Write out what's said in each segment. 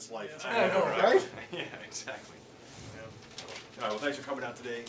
this life. I know, right? Yeah, exactly. All right, well, thanks for coming out today.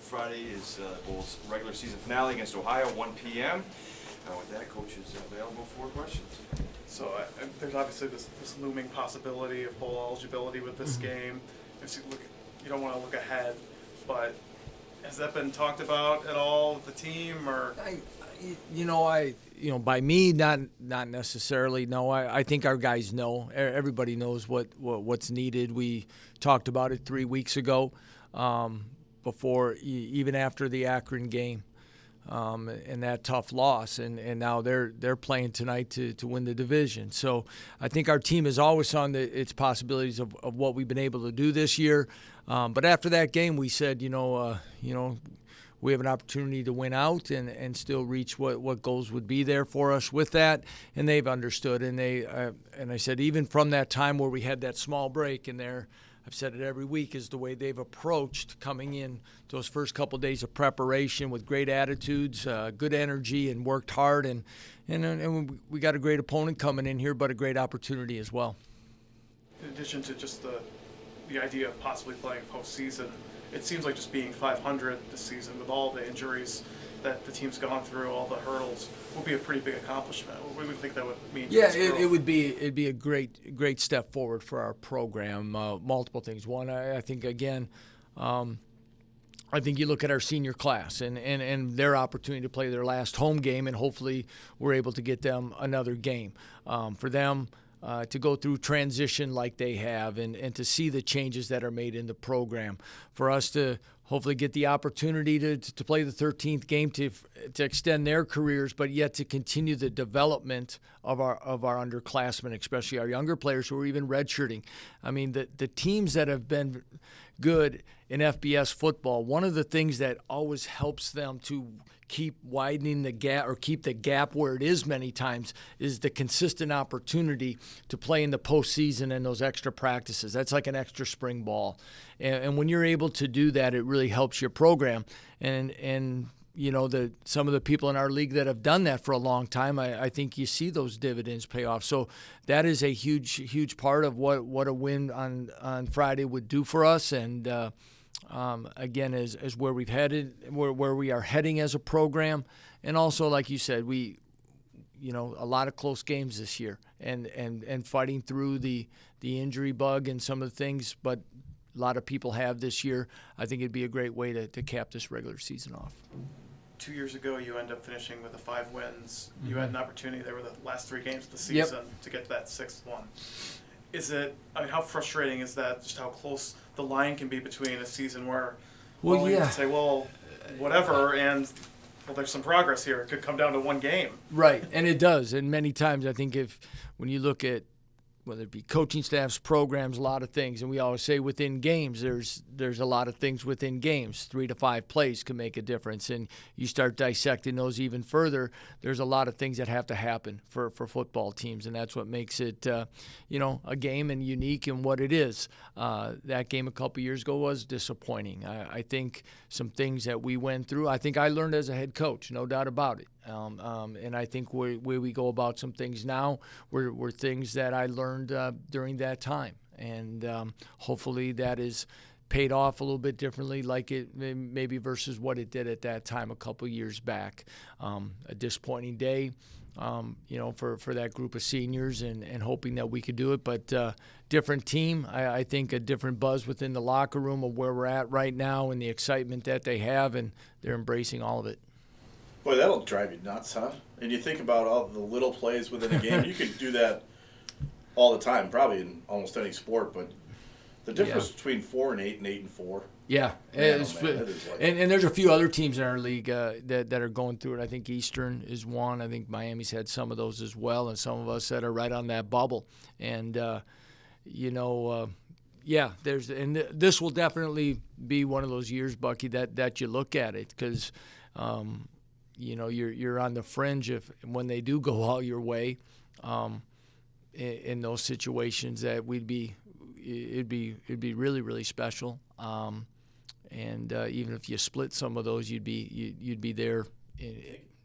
Friday is Bulls' regular season finale against Ohio, 1 p.m. With that, Coach is available for questions. So there's obviously this looming possibility of bowl eligibility with this game. You don't want to look ahead, but has that been talked about at all with the team, or? By me, not necessarily. No, I think our guys know. Everybody knows what's needed. We talked about it 3 weeks ago, before even after the Akron game, and that tough loss, and now they're playing tonight to win the division. So I think our team has always saw its possibilities of what we've been able to do this year. But after that game, we said, we have an opportunity to win out and still reach what goals would be there for us with that, and they've understood. And I said, even from that time where we had that small break in there, I've said it every week, is the way they've approached coming in those first couple of days of preparation with great attitudes, good energy, and worked hard. And we got a great opponent coming in here, but a great opportunity as well. In addition to just the idea of possibly playing postseason, it seems like just being 500 this season with all the injuries that the team's gone through, all the hurdles, would be a pretty big accomplishment. What do you think that would mean? Yeah, it'd be a great step forward for our program. Multiple things. One, I think again, I think you look at our senior class and their opportunity to play their last home game, and hopefully we're able to get them another game. For them, to go through transition like they have, and to see the changes that are made in the program, for us to hopefully get the opportunity to play the 13th game to extend their careers, but yet to continue the development of our underclassmen, especially our younger players who are even redshirting. I mean, the teams that have been good in FBS football, one of the things that always helps them to keep widening the gap, or keep the gap where it is many times, is the consistent opportunity to play in the postseason and those extra practices. That's like an extra spring ball. And when you're able to do that, it really helps your program. And some of the people in our league that have done that for a long time, I think you see those dividends pay off. So that is a huge part of what a win on Friday would do for us. And again, as where we've headed, where we are heading as a program, and also, like you said, a lot of close games this year, and fighting through the injury bug and some of the things, but a lot of people have this year. I think it'd be a great way to cap this regular season off. 2 years ago, you end up finishing with the 5 wins. You had an opportunity. There were the last 3 games of the season to get to that 6th one. How frustrating is that, just how close the line can be between a season where you can say, whatever, and there's some progress here. It could come down to 1 game. Right, and it does. And many times I think when you look at whether it be coaching staffs, programs, a lot of things, and we always say within games, there's a lot of things within games. 3 to 5 plays can make a difference, and you start dissecting those even further. There's a lot of things that have to happen for football teams, and that's what makes it, a game and unique in what it is. That game a couple years ago was disappointing. I think some things that we went through, I think I learned as a head coach, no doubt about it. And I think where we go about some things now were things that I learned during that time. And hopefully that is paid off a little bit differently, like it maybe versus what it did at that time a couple years back. A disappointing day, for that group of seniors, and hoping that we could do it. But different team, I think a different buzz within the locker room of where we're at right now and the excitement that they have, and they're embracing all of it. Boy, that'll drive you nuts, huh? And you think about all the little plays within a game. You could do that all the time, probably in almost any sport. But the difference between 4-8 and 8-4. Yeah, and there's a few other teams in our league that are going through it. I think Eastern is one. I think Miami's had some of those as well, and some of us that are right on that bubble. And this will definitely be one of those years, Bucky, that you look at it, because you're on the fringe when they do go all your way, in those situations, that it'd be really, really special. And even if you split some of those, you'd be there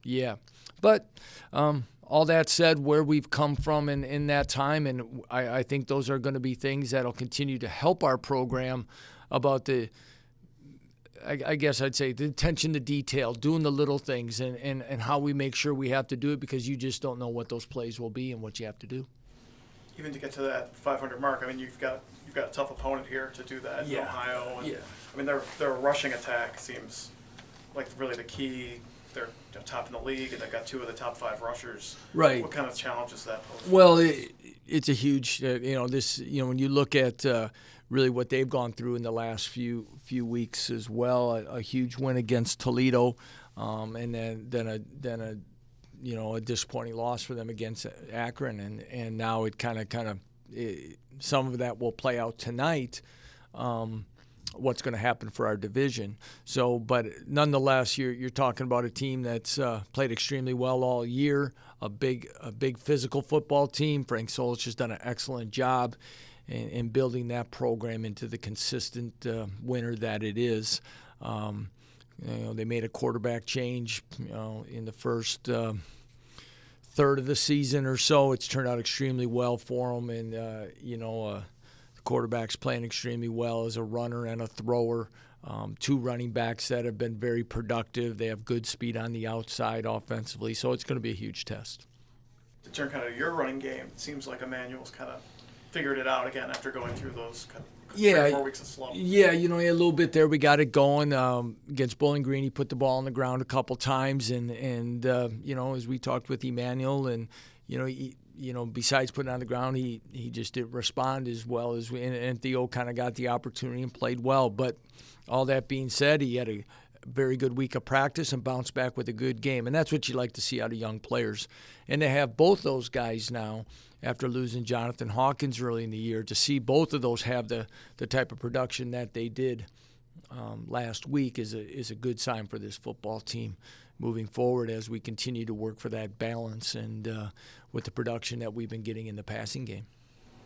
Yeah. But all that said, where we've come from in that time, and I think those are going to be things that'll continue to help our program about I guess I'd say the attention to detail, doing the little things, and how we make sure we have to do it, because you just don't know what those plays will be and what you have to do. Even to get to that 500 mark, I mean, you've got a tough opponent here to do that in Ohio. And, I mean, their rushing attack seems like really the key. They're top in the league, and they've got 2 of the top 5 rushers. Right. What kind of challenge is that pose? Well, it's a huge, when you look at really what they've gone through in the last few weeks as well, a huge win against Toledo, and then a disappointing loss for them against Akron, and now it kind of some of that will play out tonight. What's going to happen for our division? So, but nonetheless, you're talking about a team that's played extremely well all year. A big physical football team. Frank Solich has done an excellent job in building that program into the consistent winner that it is. They made a quarterback change, in the first third of the season or so. It's turned out extremely well for them, and the quarterback's playing extremely well as a runner and a thrower. 2 running backs that have been very productive. They have good speed on the outside offensively, so it's going to be a huge test. To turn kind of your running game, it seems like Emmanuel's kind of figured it out again after going through those kind of 3 or 4 weeks of slump. Yeah, a little bit there. We got it going against Bowling Green. He put the ball on the ground a couple times, and as we talked with Emmanuel, and besides putting it on the ground, he just didn't respond as well as we. And Theo kind of got the opportunity and played well. But all that being said, he had a very good week of practice and bounced back with a good game, and that's what you like to see out of young players. And to have both those guys now, after losing Jonathan Hawkins early in the year, to see both of those have the type of production that they did last week is a good sign for this football team moving forward as we continue to work for that balance and with the production that we've been getting in the passing game.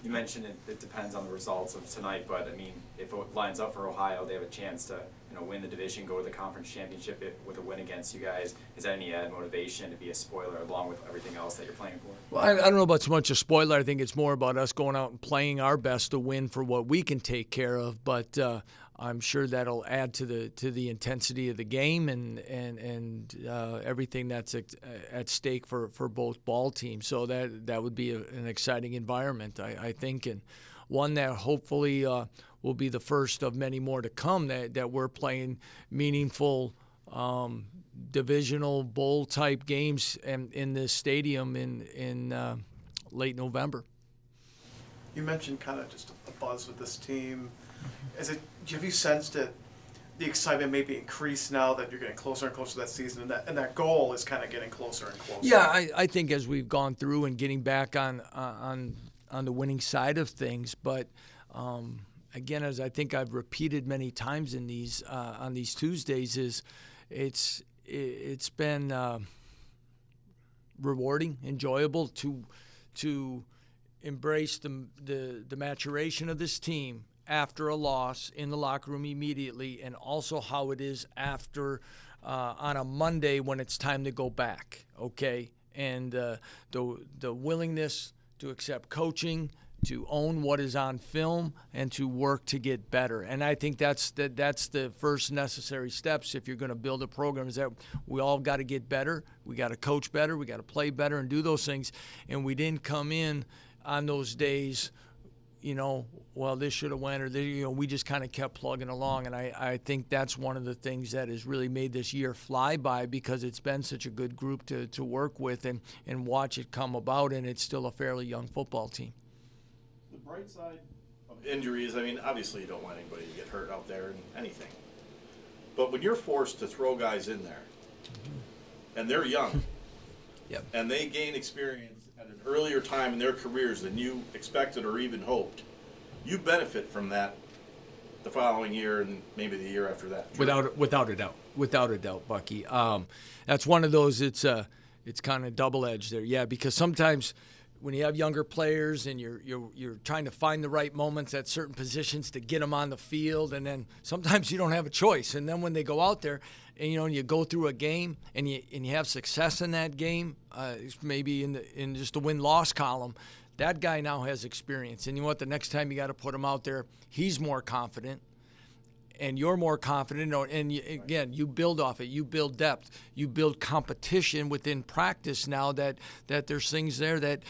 You mentioned it depends on the results of tonight, but I mean, if it lines up for Ohio, they have a chance to win the division, go to the conference championship with a win against you guys. Is that any added motivation to be a spoiler along with everything else that you're playing for? Well, I don't know about so much a spoiler. I think it's more about us going out and playing our best to win for what we can take care of. But I'm sure that'll add to the intensity of the game and everything that's at stake for both ball teams. So that would be an exciting environment, I think, and one that hopefully will be the first of many more to come. That we're playing meaningful divisional bowl type games in this stadium in late November. You mentioned kind of just a buzz with this team. Have you sensed that the excitement maybe increased now that you're getting closer and closer to that season, and that goal is kind of getting closer and closer? Yeah, I think as we've gone through and getting back on the winning side of things, but again, as I think I've repeated many times in these on these Tuesdays, is it's been rewarding, enjoyable to embrace the maturation of this team after a loss in the locker room immediately, and also how it is after on a Monday when it's time to go back, okay? And the willingness to accept coaching, to own what is on film, and to work to get better. And I think that's the first necessary steps if you're going to build a program, is that we all got to get better. We got to coach better. We got to play better and do those things. And we didn't come in on those days, well, this should have went, or we just kind of kept plugging along. And I think that's one of the things that has really made this year fly by, because it's been such a good group to work with and watch it come about, and it's still a fairly young football team. The bright side of injuries, I mean, obviously you don't want anybody to get hurt out there in anything. But when you're forced to throw guys in there, and they're young, Yep. and they gain experience at an earlier time in their careers than you expected or even hoped, you benefit from that the following year and maybe the year after that. Without a doubt, Bucky. That's one of those. It's kind of double-edged there, yeah. Because sometimes when you have younger players and you're trying to find the right moments at certain positions to get them on the field, and then sometimes you don't have a choice. And then when they go out there, and you go through a game and you have success in that game, maybe in just the win-loss column, that guy now has experience. And you know what? The next time you got to put him out there, he's more confident. And you're more confident, and again, you build off it. You build depth. You build competition within practice now that there's things there that,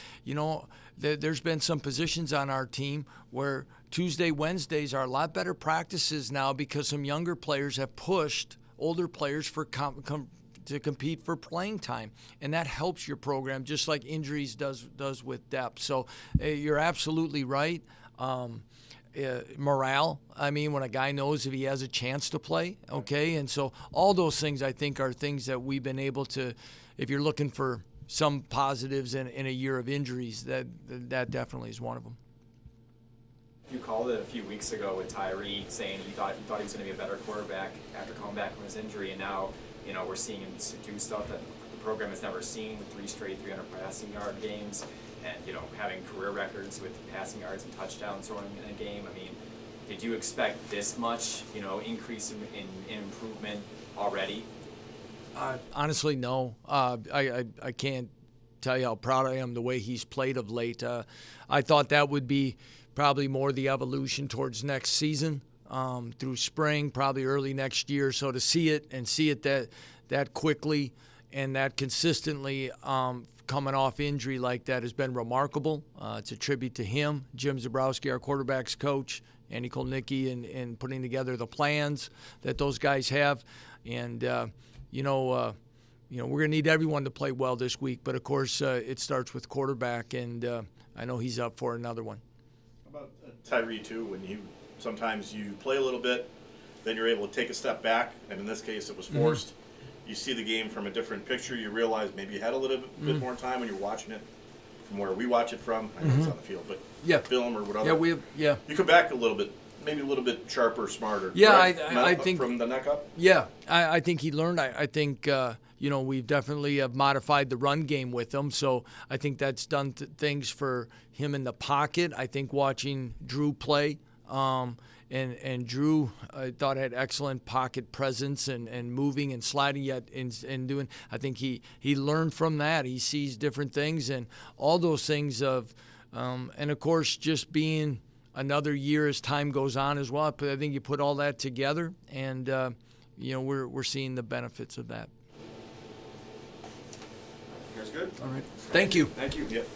there's been some positions on our team where Tuesday, Wednesdays are a lot better practices now because some younger players have pushed older players to compete for playing time, and that helps your program just like injuries does with depth. So you're absolutely right. Morale, when a guy knows if he has a chance to play, okay? And so all those things, I think, are things that we've been able to, if you're looking for some positives in a year of injuries, that definitely is one of them. You called it a few weeks ago with Tyree saying he thought he was going to be a better quarterback after coming back from his injury, and now, we're seeing him do stuff that the program has never seen, with 3 straight 300 passing yard games. And, having career records with passing yards and touchdowns throwing in a game. Did you expect this much, increase in improvement already? Honestly, no. I can't tell you how proud I am the way he's played of late. I thought that would be probably more the evolution towards next season, through spring, probably early next year. So to see it that quickly and that consistently, coming off injury like that has been remarkable. It's a tribute to him, Jim Zabrowski, our quarterback's coach, Andy Kolnicki, and putting together the plans that those guys have. And, we're going to need everyone to play well this week. But, of course, it starts with quarterback, and I know he's up for another one. How about Tyree, too, when sometimes you play a little bit, then you're able to take a step back, and in this case it was forced. Mm-hmm. You see the game from a different picture. You realize maybe you had a little bit more time when you're watching it from where we watch it from. I know it's on the field, but film or whatever. Yeah, you come back a little bit, maybe a little bit sharper, smarter. Yeah, right? I think from the neck up. Yeah, I think he learned. I think we've definitely have modified the run game with him. So I think that's done things for him in the pocket. I think watching Drew play. And Drew, I thought, had excellent pocket presence and moving and sliding yet and doing. I think he learned from that. He sees different things and all those things and of course just being another year as time goes on as well. But I think you put all that together and we're seeing the benefits of that. You guys good? All right. Thank you. Thank you. Yep.